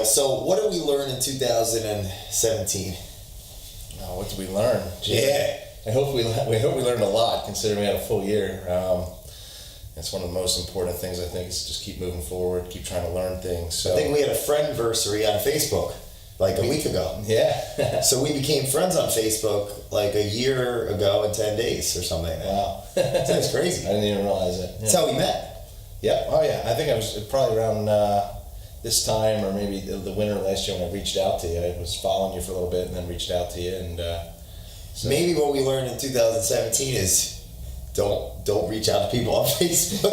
deal. So what did we learn in 2017? Oh, what did we learn? Yeah. I hope we learned a lot, considering we had a full year. That's one of the most important things, I think, is just keep moving forward, keep trying to learn things. So I think we had a friendversary on Facebook like a week ago. Yeah. So we became friends on Facebook like a year ago in 10 days or something. Wow. That's crazy. I didn't even realize it. Yeah. That's how we met. Yeah. Oh, yeah. I think I was probably around this time, or maybe the winter last year when I reached out to you. I was following you for a little bit and then reached out to you. And so maybe what we learned in 2017 is don't reach out to people on Facebook.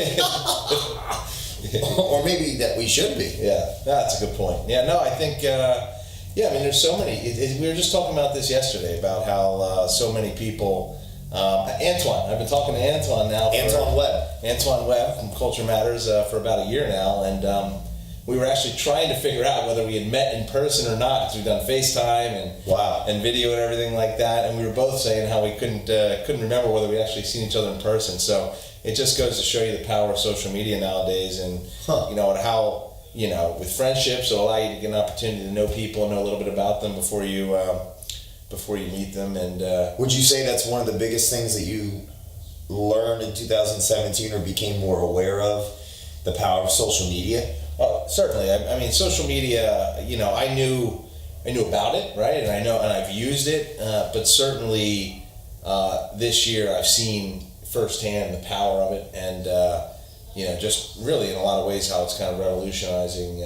Or maybe that we should be. Yeah, that's a good point. Yeah, no, I think, I mean, there's so many. We were just talking about this yesterday, about how so many people, Antoine, I've been talking to Antoine now. Antoine Webb from Culture Matters for about a year now, and we were actually trying to figure out whether we had met in person or not, because we've done FaceTime and video and everything like that, and we were both saying how we couldn't remember whether we actually seen each other in person. So it just goes to show you the power of social media nowadays, and and how with friendships it'll allow you to get an opportunity to know people, know a little bit about them before you meet them. And would you say that's one of the biggest things that you learned in 2017 or became more aware of, the power of social media? Certainly. I mean, social media, I knew about it, right? And I've used it, but certainly this year I've seen firsthand the power of it, and just really in a lot of ways how it's kind of revolutionizing,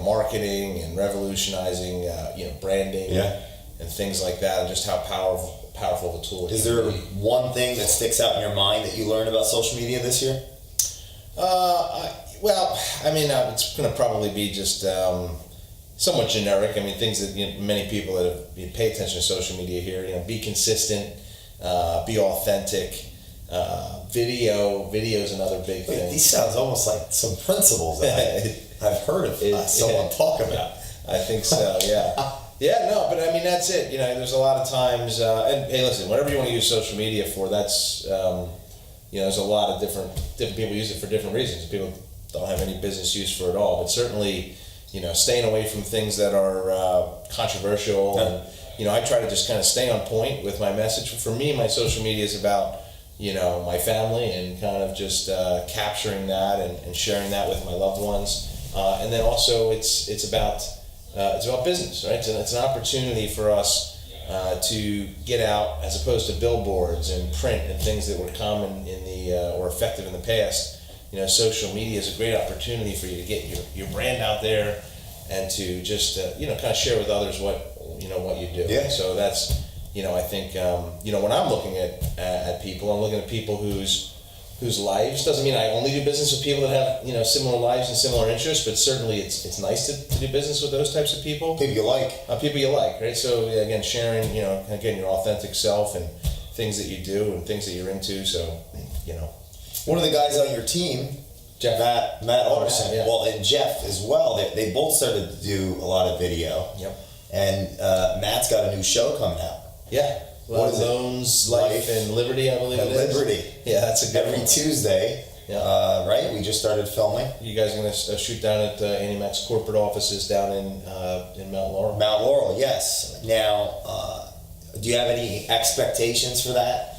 marketing, and revolutionizing, branding, and things like that, and just how powerful of a tool it is. Is there one thing that sticks out in your mind that you learned about social media this year? It's going to probably be just somewhat generic. I mean, things that many people that have pay attention to social media here. Be consistent, be authentic. Video is another big thing. These sounds almost like some principles that I've heard of someone talk about. I think so. Yeah. Yeah. No, but I mean that's it. There's a lot of times. And hey, listen, whatever you want to use social media for, that's there's a lot of different people use it for different reasons. People don't have any business use for it all, but certainly, staying away from things that are controversial. And, I try to just kind of stay on point with my message. For me, my social media is about, my family, and kind of just capturing that and sharing that with my loved ones. And then also it's about business, right? So it's an opportunity for us to get out, as opposed to billboards and print and things that were common or effective in the past. Social media is a great opportunity for you to get your brand out there, and to just kind of share with others what you do. Yeah. So that's I think when I'm looking at people, I'm looking at people whose lives, doesn't mean I only do business with people that have similar lives and similar interests, but certainly it's nice to do business with those types of people. People you like. People you like, right? So again, sharing again your authentic self and things that you do and things that you're into. So one of the guys on your team, Jeff. Matt Alderson, yeah. well, and Jeff as well, they both started to do a lot of video. Yep. And Matt's got a new show coming out. Yeah. What is it? Loans, Life, and Liberty, I believe it is. Liberty. Yeah, that's a good Every one. Tuesday, right? We just started filming. You guys are going to shoot down at Annie Mac's corporate offices down in Mount Laurel? Mount Laurel, yes. Now, do you have any expectations for that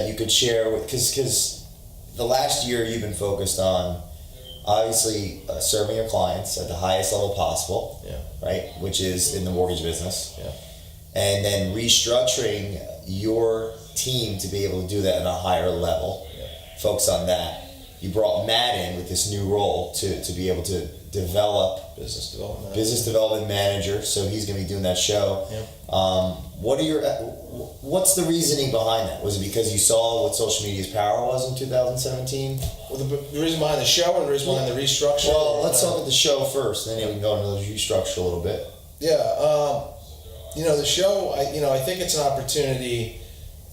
you could share with? Because the last year you've been focused on, obviously, serving your clients at the highest level possible, right? Which is in the mortgage business. Yeah. And then restructuring your team to be able to do that at a higher level. Yeah. Focus on that. You brought Matt in with this new role to be able to develop Business development manager. So he's going to be doing that show. Yep. What's the reasoning behind that? Was it because you saw what social media's power was in 2017? Well, the reason behind the show and the reason behind the restructure? Well, let's talk about the show first, and then we can go into the restructure a little bit. Yeah. The show, I think it's an opportunity.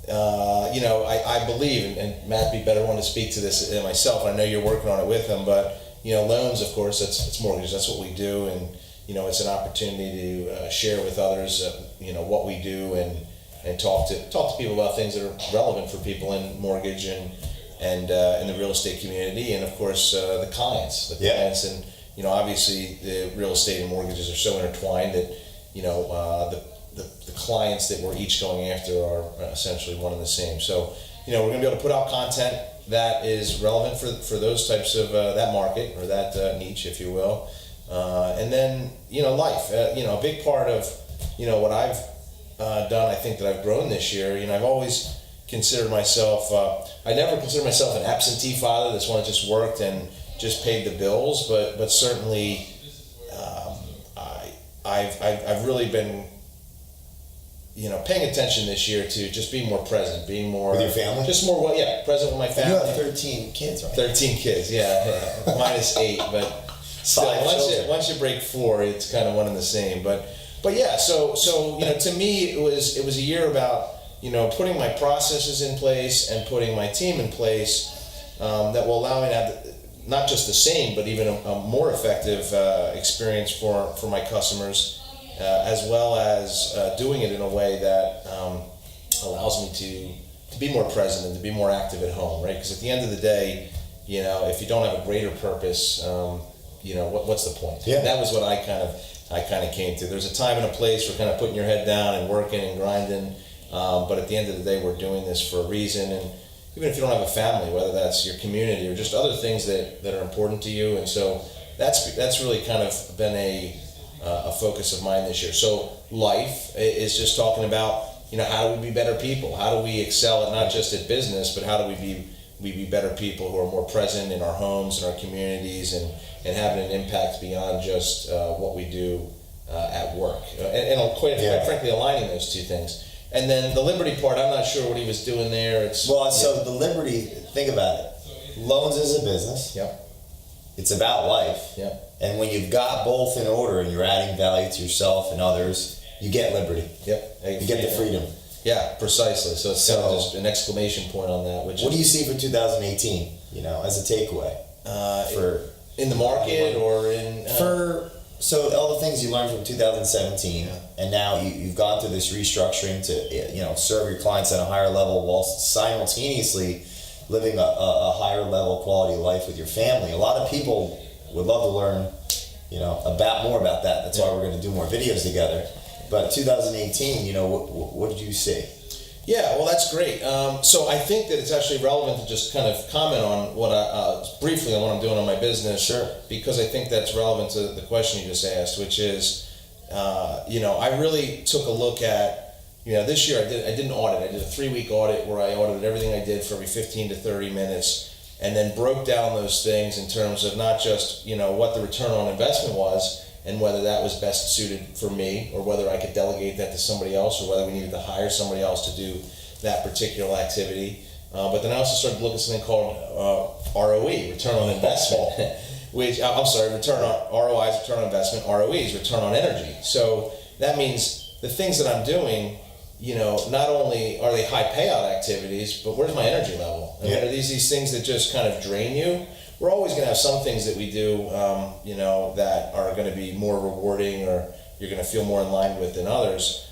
I believe, and Matt be better one to speak to this than myself. I know you're working on it with him, but loans, of course, it's mortgage. That's what we do, and it's an opportunity to share with others, what we do, and talk to people about things that are relevant for people in mortgage and in the real estate community, and of course the clients, and obviously the real estate and mortgages are so intertwined that, the clients that we're each going after are essentially one and the same. So, we're going to be able to put out content that is relevant for those types of, that market or that niche, if you will. And then, life, a big part of, what I've done, I think that I've grown this year, I've always considered myself, I never considered myself an absentee father that's one that just worked and just paid the bills, but certainly I've really been, paying attention this year to just being more present, being more with your family, just more present with my family. You have 13 kids, right? 13 kids, yeah. Minus 8, but still, once you break 4, it's kind of one and the same. But yeah, so to me it was a year about putting my processes in place and putting my team in place that will allow me to have not just the same, but even a more effective experience for my customers, as well as doing it in a way that allows me to be more present and to be more active at home, right? Because at the end of the day, if you don't have a greater purpose, what's the point? Yeah. And that was what I kind of came to. There's a time and a place for kind of putting your head down and working and grinding, but at the end of the day, we're doing this for a reason. And even if you don't have a family, whether that's your community or just other things that are important to you, and so that's really kind of been a focus of mine this year. So life is just talking about how do we be better people? How do we excel at not just at business, but how do we be better people who are more present in our homes and our communities and having an impact beyond just what we do at work, and quite frankly aligning those two things. And then the Liberty part, I'm not sure what he was doing there. So the Liberty, think about it. Loans is a business. Yep. It's about life. Yep. And when you've got both in order and you're adding value to yourself and others, you get liberty. Yep. You get the freedom. Yeah, precisely. So it's kind of just an exclamation point on that. What do you see for 2018? As a takeaway for in the market or in So all the things you learned from 2017, and now you've gone through this restructuring to serve your clients at a higher level while simultaneously living a higher level quality of life with your family. A lot of people would love to learn, more about that. That's why we're going to do more videos together. But 2018, what did you see? Yeah, well, that's great. So I think that it's actually relevant to just kind of comment on what briefly on what I'm doing on my business. Sure. Because I think that's relevant to the question you just asked, which is, I really took a look at, this year I did an audit. I did a 3-week audit where I audited everything I did for every 15 to 30 minutes, and then broke down those things in terms of not just, what the return on investment was, and whether that was best suited for me, or whether I could delegate that to somebody else, or whether we needed to hire somebody else to do that particular activity. But then I also started to look at something called ROE, return on investment, which, return on ROIs, return on investment, ROEs, return on energy. So that means the things that I'm doing, not only are they high payout activities, but where's my energy level? Are these things that just kind of drain you? We're always going to have some things that we do, that are going to be more rewarding or you're going to feel more in line with than others.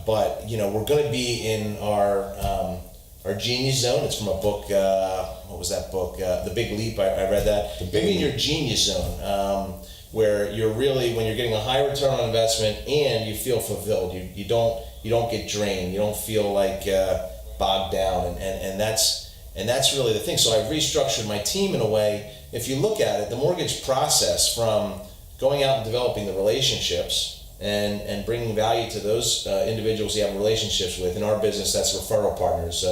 But, we're going to be in our genius zone. It's from a book, what was that book? The Big Leap, I read that. Maybe in your genius zone, where you're really, when you're getting a high return on investment and you feel fulfilled, you don't get drained, you don't feel like bogged down, and that's really the thing. So I've restructured my team in a way. If you look at it, the mortgage process, from going out and developing the relationships and bringing value to those individuals you have relationships with. In our business, that's referral partners,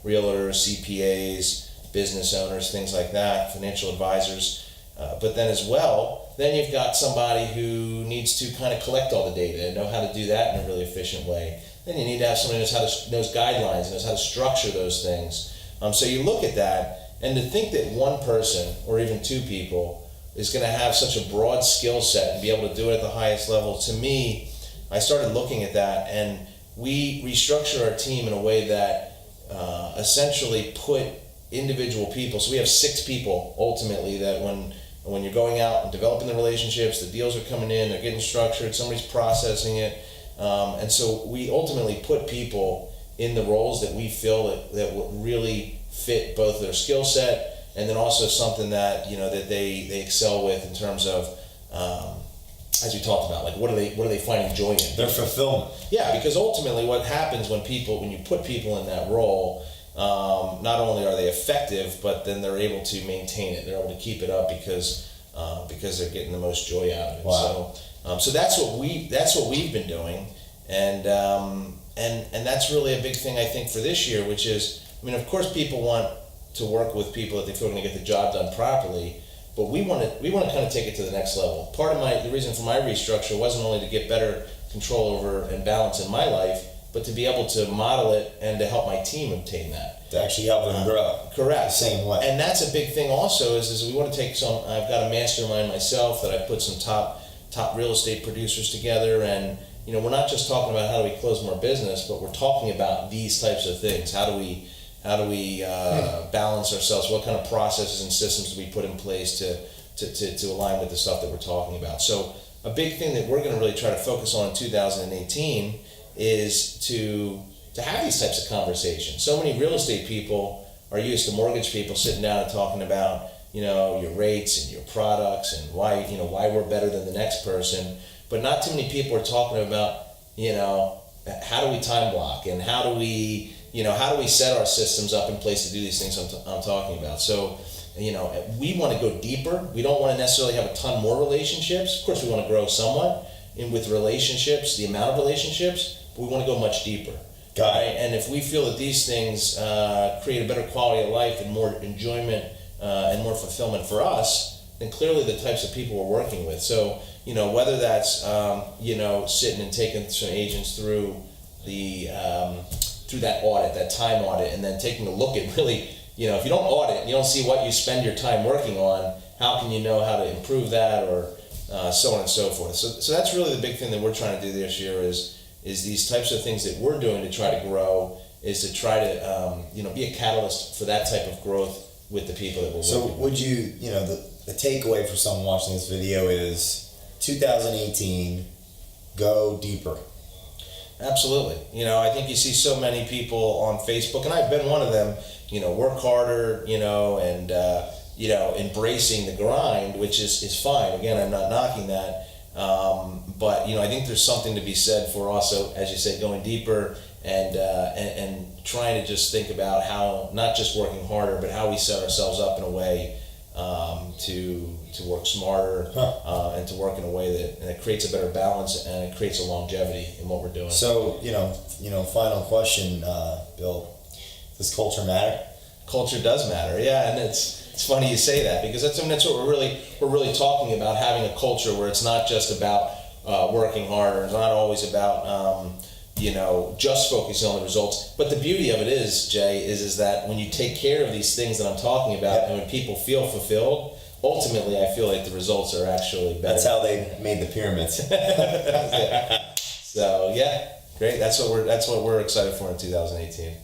realtors, CPAs, business owners, things like that, financial advisors. But then as well, then you've got somebody who needs to kind of collect all the data and know how to do that in a really efficient way. Then you need to have somebody who knows guidelines and knows how to structure those things. So you look at that, and to think that one person or even two people is going to have such a broad skill set and be able to do it at the highest level, to me, I started looking at that, and we restructured our team in a way that essentially put individual people, so we have 6 people ultimately that when you're going out and developing the relationships, the deals are coming in, they're getting structured, somebody's processing it, and so we ultimately put people in the roles that we feel that will really fit both their skill set and then also something that that they excel with in terms of as we talked about, like what are they finding joy in? Their fulfillment. Yeah, because ultimately what happens when you put people in that role, not only are they effective, but then they're able to maintain it. They're able to keep it up because they're getting the most joy out of it. Wow. So that's what we've been doing, and that's really a big thing I think for this year, which is, I mean, of course people want to work with people that they feel are going to get the job done properly, but we want to kind of take it to the next level. Part of the reason for my restructure wasn't only to get better control over and balance in my life, but to be able to model it and to help my team obtain that. To actually help them grow. Correct. The same way. And that's a big thing also is we want to take I've got a mastermind myself that I put some top real estate producers together, and we're not just talking about how do we close more business, but we're talking about these types of things. How do we balance ourselves? What kind of processes and systems do we put in place to align with the stuff that we're talking about? So a big thing that we're going to really try to focus on in 2018 is to have these types of conversations. So many real estate people are used to mortgage people sitting down and talking about your rates and your products and why we're better than the next person, but not too many people are talking about how do we time block and how do we set our systems up in place to do these things I'm talking about. So we want to go deeper. We don't want to necessarily have a ton more relationships. Of course we want to grow somewhat with relationships, the amount of relationships, but we want to go much deeper. Got it. And if we feel that these things create a better quality of life and more enjoyment and more fulfillment for us, then clearly the types of people we're working with. So, whether that's, sitting and taking some agents through through that audit, that time audit, and then taking a look at really, if you don't audit, you don't see what you spend your time working on, how can you know how to improve that, or so on and so forth. So that's really the big thing that we're trying to do this year is these types of things that we're doing to try to grow, is to try to be a catalyst for that type of growth with the people that we're working with. So would you, the takeaway for someone watching this video is 2018, go deeper. Absolutely. I think you see so many people on Facebook, and I've been one of them, work harder, and, embracing the grind, which is fine. Again, I'm not knocking that. But I think there's something to be said for also, as you say, going deeper and trying to just think about how, not just working harder, but how we set ourselves up in a way to work smarter and to work in a way that creates a better balance and it creates a longevity in what we're doing. So final question, Bill. Does culture matter? Culture does matter, yeah, and it's funny you say that, because that's what we're really talking about, having a culture where it's not just about working harder. It's not always about just focusing on the results. But the beauty of it is, Jay, is that when you take care of these things that I'm talking about, and when people feel fulfilled, ultimately I feel like the results are actually better. That's how they made the pyramids. So yeah, great. That's what we're excited for in 2018.